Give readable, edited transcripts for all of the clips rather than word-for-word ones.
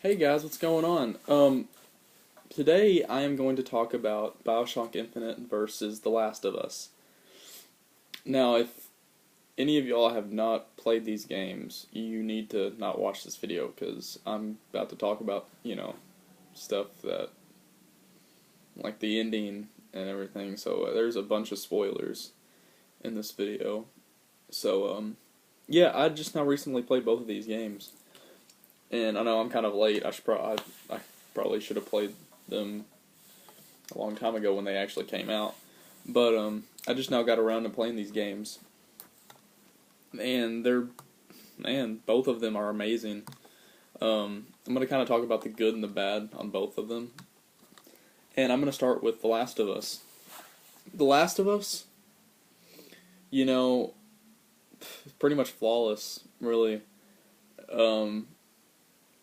Hey guys, what's going on? Today I am going to talk about Bioshock Infinite versus The Last of Us. Now, if any of y'all have not played these games, you need to not watch this video because I'm about to talk about, stuff that, like the ending and everything. So there's a bunch of spoilers in this video. So, yeah, I just now recently played both of these games. And I know I'm kind of late. I probably should have played them a long time ago when they actually came out. But I just now got around to playing these games, and both of them are amazing. I'm gonna kind of talk about the good and the bad on both of them, and I'm gonna start with The Last of Us. The Last of Us, you know, pretty much flawless, really. Um,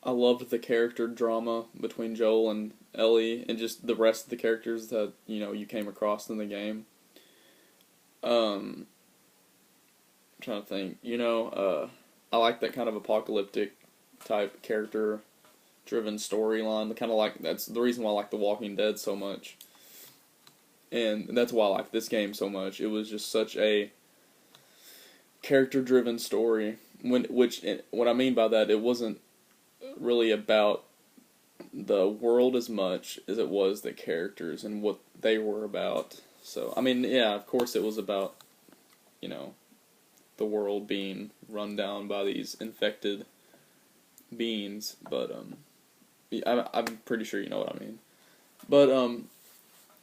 I loved the character drama between Joel and Ellie, and just the rest of the characters that you came across in the game. I'm trying to think. I like that kind of apocalyptic type character-driven storyline. Kind of like that's the reason why I like The Walking Dead so much, and that's why I like this game so much. It was just such a character-driven story. What I mean by that, it wasn't really about the world as much as it was the characters and what they were about. So, I mean, yeah, of course it was about, the world being run down by these infected beings, but, I'm pretty sure you know what I mean. But,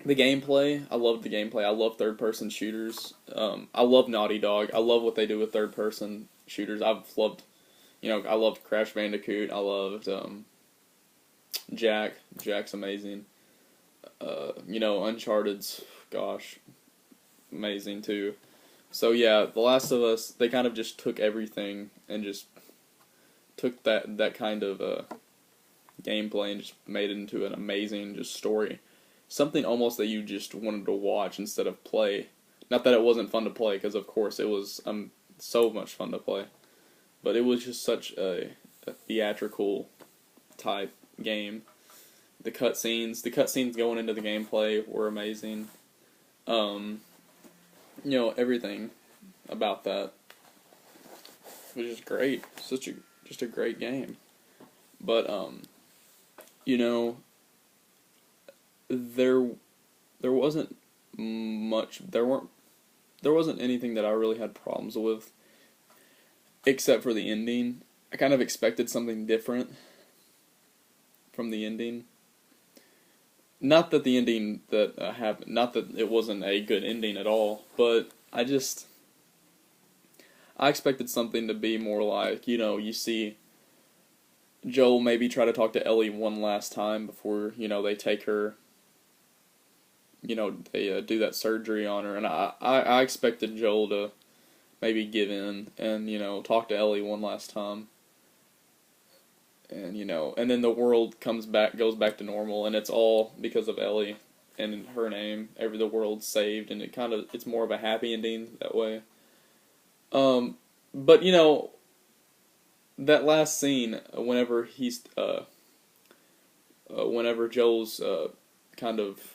the gameplay, I love the gameplay. I love third-person shooters. I love Naughty Dog. I love what they do with third-person shooters. I loved Crash Bandicoot. I loved, Jak. Jak's amazing. Uncharted's, gosh, amazing too. So yeah, The Last of Us, they kind of just took everything and just took that kind of gameplay and just made it into an amazing just story. Something almost that you just wanted to watch instead of play. Not that it wasn't fun to play, because of course it was so much fun to play. But it was just such a theatrical type game. The cutscenes going into the gameplay were amazing. Everything about that was just great. Just a great game. But there wasn't much. There wasn't anything that I really had problems with, except for the ending. I kind of expected something different from the ending. Not that the ending that happened, not that it wasn't a good ending at all, but I expected something to be more like, you see Joel maybe try to talk to Ellie one last time before, they take her, they do that surgery on her, and I expected Joel to maybe give in and, talk to Ellie one last time. And and then the world goes back to normal, and it's all because of Ellie and in her name. The world's saved, and it's more of a happy ending that way. But that last scene, whenever Joel's kind of,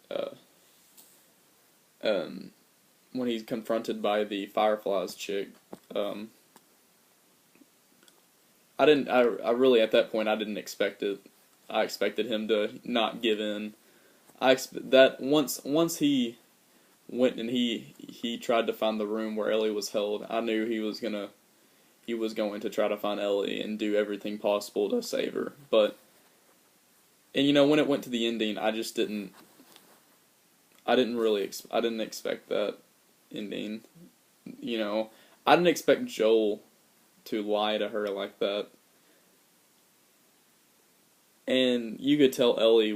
uh, when he's confronted by the Fireflies chick, I really, at that point, I didn't expect it. I expected him to not give in. That once he went and he tried to find the room where Ellie was held, I knew he was going to try to find Ellie and do everything possible to save her. And when it went to the ending, I didn't expect that ending. I didn't expect Joel to lie to her like that. And you could tell Ellie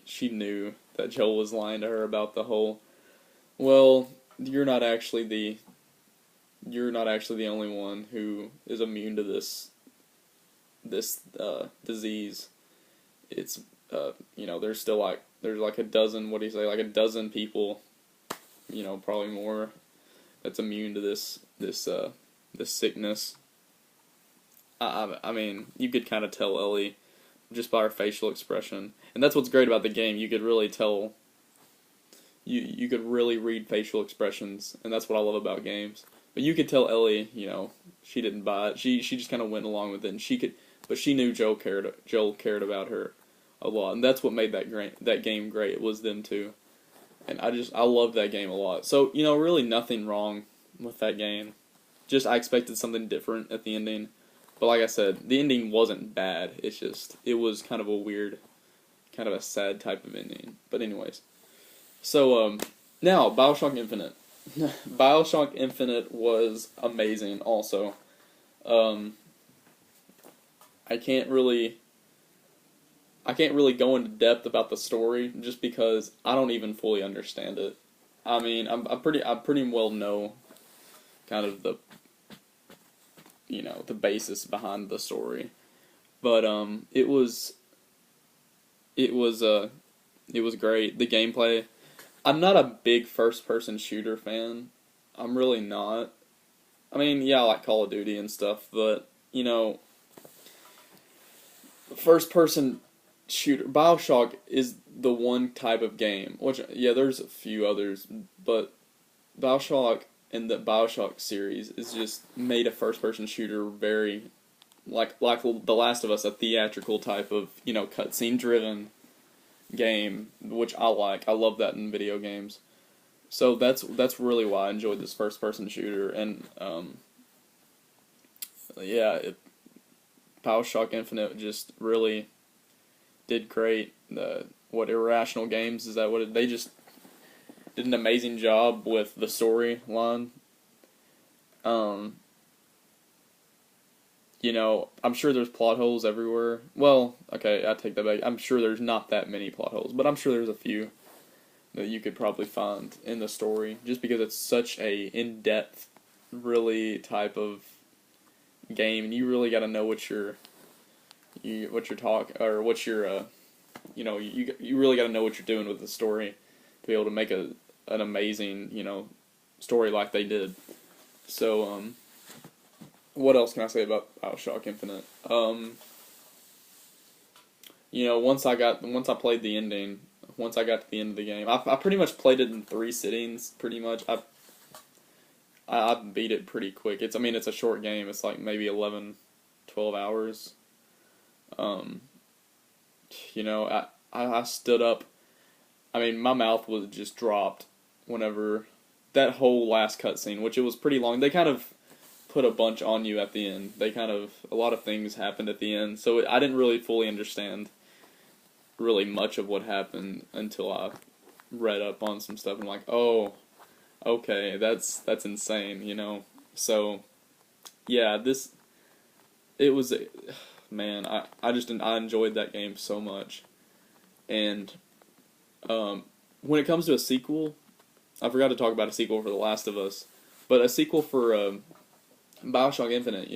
she knew that Joel was lying to her about the whole, well, you're not actually the only one who is immune to this disease. It's there's like a dozen, what do you say, like a dozen people, probably more, that's immune to this sickness. I mean, you could kind of tell Ellie just by her facial expression, and that's what's great about the game. You could really tell. You could really read facial expressions, and that's what I love about games. But you could tell Ellie, she didn't buy it. She just kind of went along with it, and but she knew Joel cared about her a lot, and that's what made that game great. It was them two, and I loved that game a lot. So really nothing wrong with that game. Just I expected something different at the ending, but like I said, the ending wasn't bad. It was kind of a weird, kind of a sad type of ending. But anyways, so now Bioshock Infinite. Bioshock Infinite was amazing. Also, I can't really go into depth about the story just because I don't even fully understand it. I mean, I pretty well know kind of the the basis behind the story, but it was great. The gameplay. I'm not a big first person shooter fan. I'm really not. I mean, yeah, I like Call of Duty and stuff, but first person shooter. Bioshock is the one type of game, which, yeah, there's a few others, but Bioshock and the Bioshock series is just made a first person shooter very, like The Last of Us, a theatrical type of, cutscene driven game, which I like. I love that in video games. So that's really why I enjoyed this first person shooter, and Bioshock Infinite just really did great. What Irrational Games, is that what they just did an amazing job with the storyline. I'm sure there's plot holes everywhere. Well, okay, I take that back. I'm sure there's not that many plot holes, but I'm sure there's a few that you could probably find in the story, just because it's such a in-depth, really type of game, and you really got to know what you're you really got to know what you're doing with the story to be able to make an amazing, story like they did. So, what else can I say about Bioshock Infinite? Once I played the ending, once I got to the end of the game, I pretty much played it in 3 sittings. Pretty much, I beat it pretty quick. It's a short game. It's like maybe 11, 12 hours. I stood up. I mean, my mouth was just dropped whenever that whole last cutscene, which it was pretty long. They kind of put a bunch on you at the end. A lot of things happened at the end, so I didn't really fully understand really much of what happened until I read up on some stuff and oh, okay, that's insane, So, yeah, it was, man, I enjoyed that game so much. And when it comes to a sequel, I forgot to talk about a sequel for The Last of Us, but a sequel for Bioshock Infinite,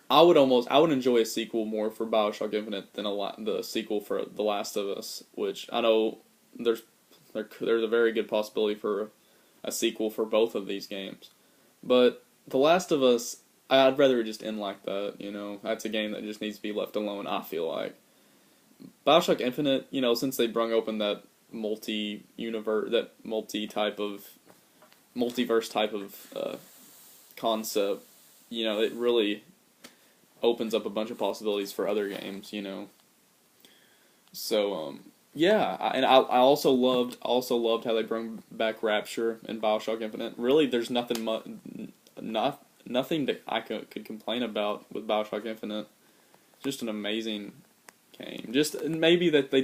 I would enjoy a sequel more for Bioshock Infinite than the sequel for The Last of Us, which I know there's a very good possibility for a sequel for both of these games. But The Last of Us, I'd rather it just end like that, That's a game that just needs to be left alone, I feel like. Bioshock Infinite, since they brung open that multiverse type of concept, it really opens up a bunch of possibilities for other games, So, yeah, I also loved how they brought back Rapture in Bioshock Infinite. Really, there's nothing that I could complain about with Bioshock Infinite. Just an amazing game. Just maybe that they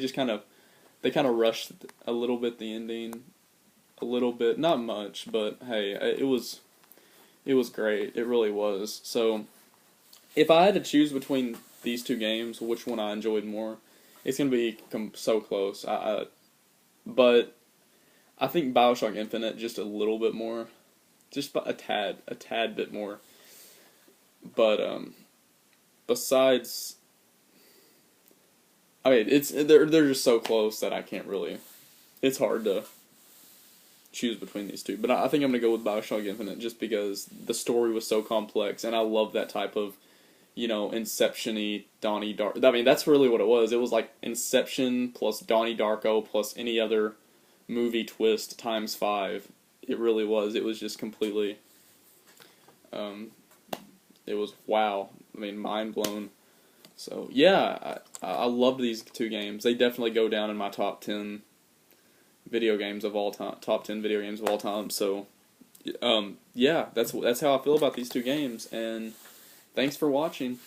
kind of rushed a little bit the ending, a little bit, not much, but hey, it was great. It really was. So, if I had to choose between these two games, which one I enjoyed more, it's gonna be so close. But I think Bioshock Infinite just a little bit more, just a tad bit more. But besides, I mean, they're just so close that I can't really. It's hard to choose between these two. But I think I'm going to go with Bioshock Infinite just because the story was so complex, and I love that type of, Inception-y, Donnie Darko. I mean, that's really what it was. It was like Inception plus Donnie Darko plus any other movie twist times 5. It really was. It was just completely, it was wow. I mean, mind blown. So, yeah, I love these two games. They definitely go down in my top 10 video games of all time. Top 10 video games of all time. So, yeah, that's how I feel about these two games. And thanks for watching.